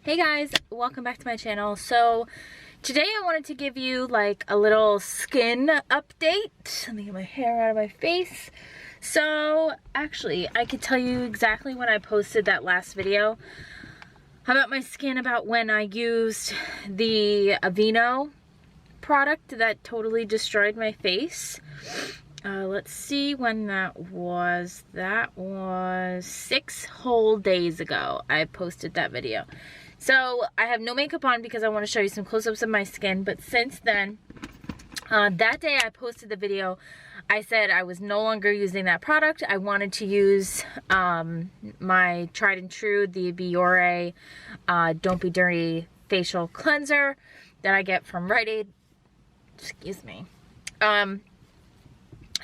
Hey guys, welcome back to my channel. So today I wanted to give you like a little skin update. Let me get my hair out of my face. So actually I could tell you exactly when I posted that last video about my skin, about when I used the Aveeno product that totally destroyed my face. Let's see when that was. That was 6 whole days ago I posted that video. So I have no makeup on because I want to show you some close-ups of my skin. But since then, that day I posted the video, I said I was no longer using that product. I wanted to use my tried and true, the Biore Don't Be Dirty facial cleanser that I get from Rite Aid. Excuse me.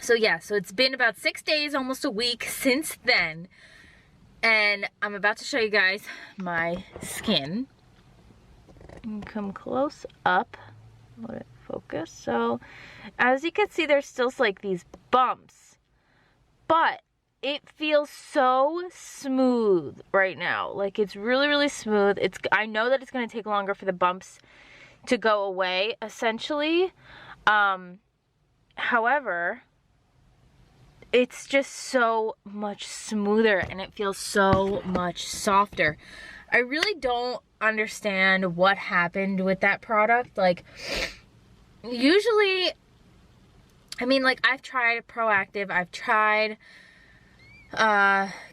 So yeah, so it's been about 6 days, almost a week since then. And I'm about to show you guys my skin. Come close up. Let it focus. So, as you can see, there's still like these bumps. But it feels so smooth right now. Like, it's really, really smooth. I know that it's going to take longer for the bumps to go away, essentially. However, it's just so much smoother and it feels so much softer. I really don't understand what happened with that product. Like, usually, I mean, like, I've tried Proactive, I've tried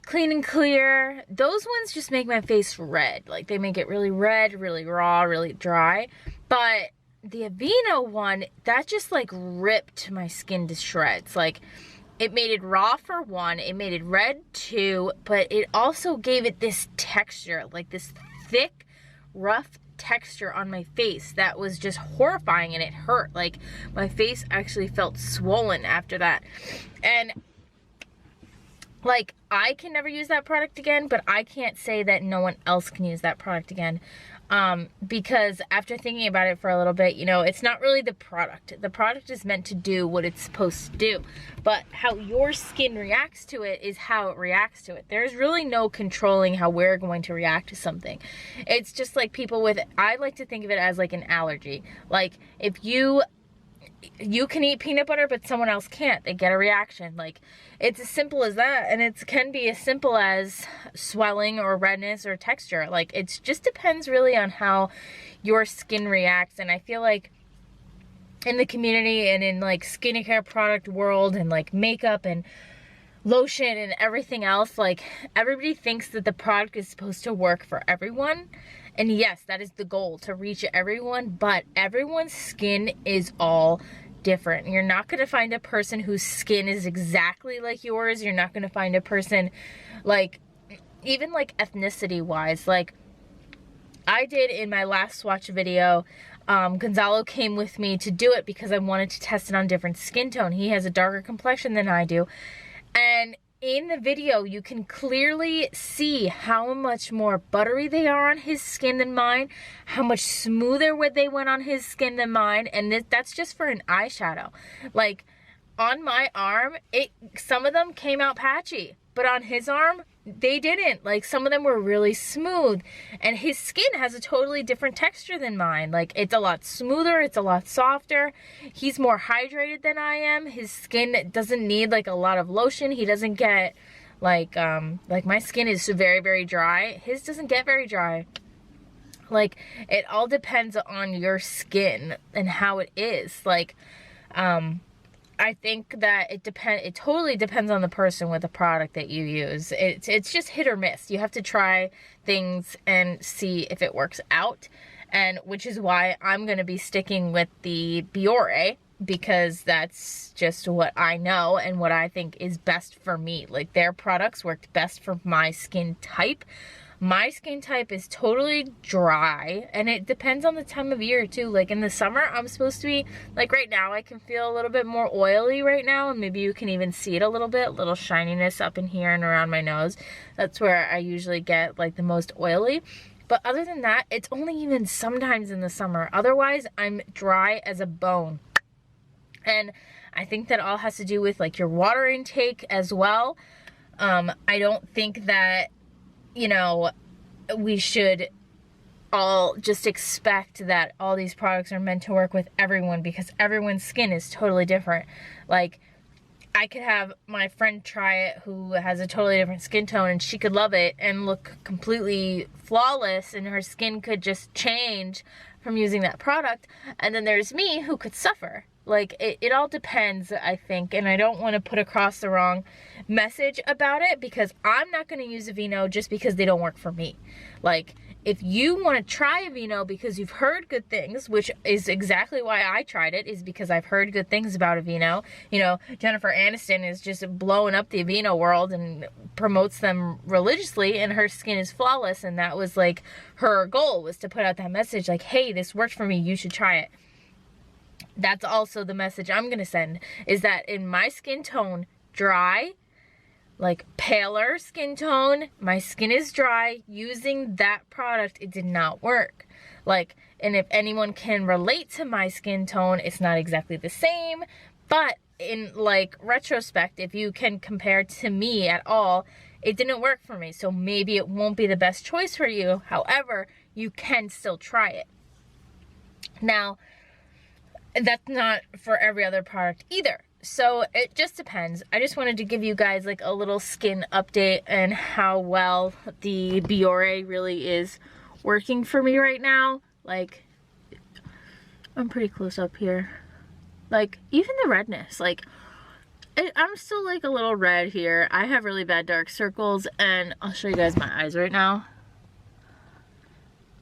Clean and Clear. Those ones just make my face red. Like, they make it really red, really raw, really dry. But the Aveeno one, that just like ripped my skin to shreds. Like, it made it raw for one, it made it red too, but it also gave it this texture, like this thick, rough texture on my face that was just horrifying, and it hurt. Like, my face actually felt swollen after that. And like, I can never use that product again, but I can't say that no one else can use that product again. Because after thinking about it for a little bit, you know, it's not really the product. The product is meant to do what it's supposed to do. But how your skin reacts to it is how it reacts to it. There's really no controlling how we're going to react to something. It's just like people with, I like to think of it as like an allergy. Like, if you can eat peanut butter, but someone else can't. They get a reaction. Like, it's as simple as that. And it can be as simple as swelling or redness or texture. Like, it just depends really on how your skin reacts. And I feel like in the community and in like skincare product world and like makeup and lotion and everything else, like, everybody thinks that the product is supposed to work for everyone. And yes, that is the goal, to reach everyone, but everyone's skin is all different. You're not going to find a person whose skin is exactly like yours. You're not going to find a person, like, even like ethnicity wise. Like, I did in my last swatch video, Gonzalo came with me to do it because I wanted to test it on different skin tone. He has a darker complexion than I do. And in the video, you can clearly see how much more buttery they are on his skin than mine, how much smoother they went on his skin than mine, and that's just for an eyeshadow. Like, on my arm, some of them came out patchy, but on his arm, they didn't. Like, some of them were really smooth, and his skin has a totally different texture than mine. Like, it's a lot smoother, it's a lot softer. He's more hydrated than I am. His skin doesn't need like a lot of lotion. He doesn't get like my skin is very, very dry. His doesn't get very dry. Like, it all depends on your skin and how it is. Like, I think that it totally depends on the person with the product that you use. It's just hit or miss. You have to try things and see if it works out. And which is why I'm going to be sticking with the Biore, because that's just what I know and what I think is best for me. Like, their products worked best for my skin type. My skin type is totally dry, and it depends on the time of year too. Like, in the summer, I'm supposed to be, like, right now I can feel a little bit more oily right now, and maybe you can even see it a little shininess up in here and around my nose. That's where I usually get like the most oily. But other than that, it's only even sometimes in the summer. Otherwise, I'm dry as a bone. And I think that all has to do with like your water intake as well. I don't think that, you know, we should all just expect that all these products are meant to work with everyone, because everyone's skin is totally different. Like, I could have my friend try it who has a totally different skin tone, and she could love it and look completely flawless, and her skin could just change from using that product. And then there's me who could suffer. Like, it all depends, I think, and I don't want to put across the wrong message about it, because I'm not going to use Aveeno just because they don't work for me. Like, if you want to try Aveeno because you've heard good things, which is exactly why I tried it, is because I've heard good things about Aveeno. You know, Jennifer Aniston is just blowing up the Aveeno world and promotes them religiously, and her skin is flawless, and that was like her goal, was to put out that message like, hey, this worked for me, you should try it. That's also the message I'm going to send, is that in my skin tone, dry, like paler skin tone, my skin is dry, using that product, it did not work. Like, and if anyone can relate to my skin tone, it's not exactly the same, but in like retrospect, if you can compare to me at all, it didn't work for me. So maybe it won't be the best choice for you. However, you can still try it. Now, that's not for every other product either. So it just depends. I just wanted to give you guys like a little skin update and how well the Biore really is working for me right now. Like, I'm pretty close up here. Like, even the redness, like, I'm still like a little red here. I have really bad dark circles, and I'll show you guys my eyes right now.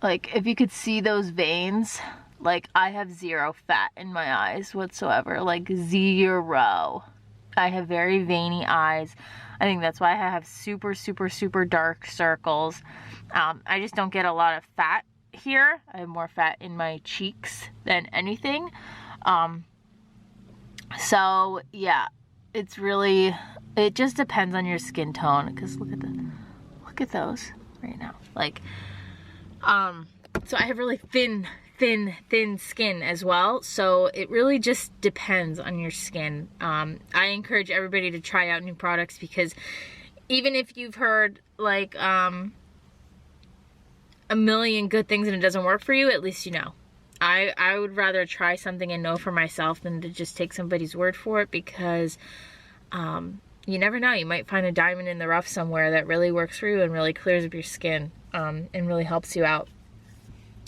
Like, if you could see those veins, like, I have zero fat in my eyes whatsoever, like zero. I have very veiny eyes. I think that's why I have super, super, super dark circles. I just don't get a lot of fat here. I have more fat in my cheeks than anything. So yeah, it's really, it just depends on your skin tone, because look at those right now. Like, so I have really thin skin as well, so it really just depends on your skin. I encourage everybody to try out new products, because even if you've heard like a million good things and it doesn't work for you, at least you know. I would rather try something and know for myself than to just take somebody's word for it, because you never know, you might find a diamond in the rough somewhere that really works for you and really clears up your skin, and really helps you out.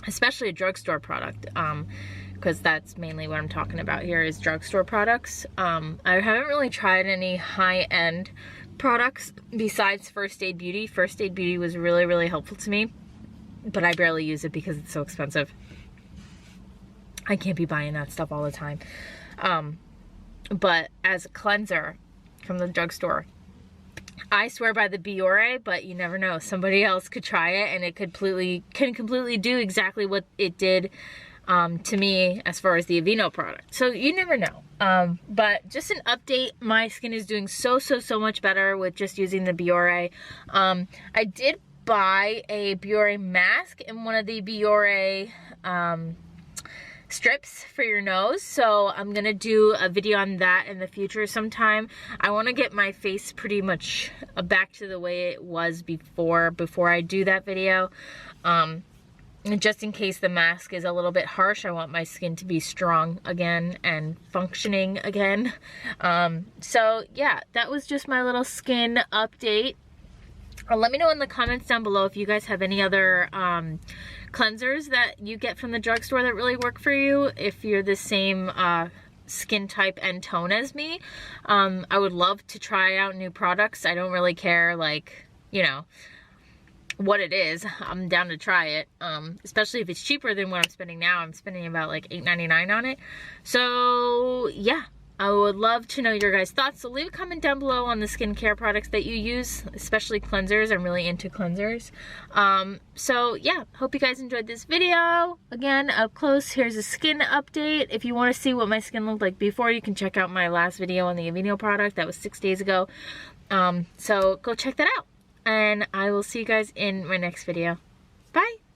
Especially a drugstore product, because that's mainly what I'm talking about here, is drugstore products. I haven't really tried any high-end products besides First Aid Beauty. First Aid Beauty was really, really helpful to me, but I barely use it because it's so expensive. I can't be buying that stuff all the time. But as a cleanser from the drugstore, I swear by the Biore, but you never know. Somebody else could try it, and it can completely do exactly what it did to me as far as the Aveeno product. So you never know. But just an update, my skin is doing so much better with just using the Biore. I did buy a Biore mask and one of the Biore strips for your nose, so I'm gonna do a video on that in the future sometime. I want to get my face pretty much back to the way it was before I do that video. And just in case the mask is a little bit harsh, I want my skin to be strong again and functioning again. So yeah, that was just my little skin update. Let me know in the comments down below if you guys have any other cleansers that you get from the drugstore that really work for you, if you're the same skin type and tone as me. I would love to try out new products. I don't really care, like, you know, what it is. I'm down to try it, especially if it's cheaper than what I'm spending now. I'm spending about like $8.99 on it. So yeah, I would love to know your guys' thoughts, so leave a comment down below on the skincare products that you use, especially cleansers. I'm really into cleansers. So yeah, hope you guys enjoyed this video. Again, up close, here's a skin update. If you want to see what my skin looked like before, you can check out my last video on the Aveeno product. That was 6 days ago. So go check that out, and I will see you guys in my next video. Bye!